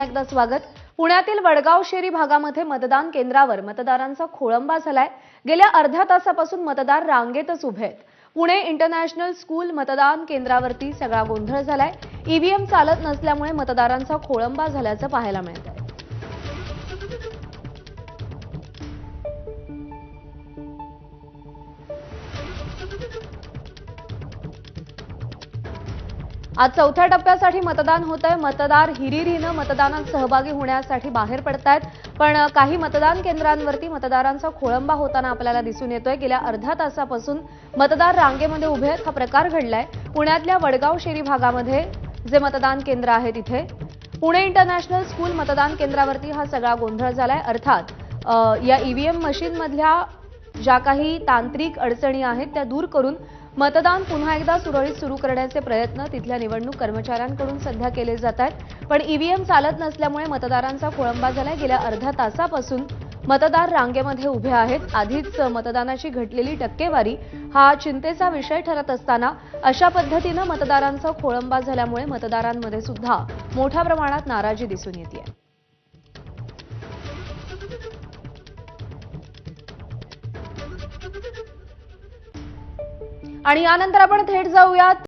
एकदा स्वागत। पुण्यातील वडगाव शेरी भागामध्ये मतदान केंद्रावर मतदारांचा खोळंबा झालाय। गेल्या अर्ध्या तासापासून मतदार रांगेतच उभे आहेत। पुणे इंटरनॅशनल स्कूल मतदान केंद्रावरती सगळा गोंधळ झालाय। ईव्हीएम चालत नसल्यामुळे मतदारांचा खोळंबा झाल्याचं पाहायला मिळतंय। आज चौथ्या टप्प्यासाठी मतदान होतंय। मतदार हिरिरीने मतदानात सहभागी होण्यासाठी बाहेर पडतायत, पण काही मतदान केंद्रांवरती मतदारांचा खोळंबा होताना आपल्याला दिसून येतोय। गेल्या अर्ध्या तासापासून मतदार रांगेमध्ये उभे आहेत। हा प्रकार घडलाय पुण्यातल्या वडगाव शेरी भागामध्ये जे मतदान केंद्र आहे तिथे। पुणे इंटरनॅशनल स्कूल मतदान केंद्रावरती हा सगळा गोंधळ झालाय। अर्थात या ईव्हीएम मशीन मधल्या ज्या काही तांत्रिक अडचणी आहेत त्या दूर करून मतदान पुन्हा एकदा सुरळीत सुरू करण्याचे प्रयत्न तिथल्या निवडणूक कर्मचाऱ्यांकडून सध्या केले जात आहेत। पण ईव्हीएम चालत नसल्यामुळे मतदारांचा खोळंबा झालाय। गेल्या अर्ध्या तासापासून मतदार रांगेमध्ये उभे आहेत। आधीच मतदानाची घटलेली टक्केवारी हा चिंतेचा विषय ठरत असताना अशा पद्धतीने मतदारांचा खोळंबा झाल्यामुळे मतदारांमध्ये सुद्धा मोठ्या प्रमाणात नाराजी दिसून येते। आणि यानंतर आपण थेट जाऊयात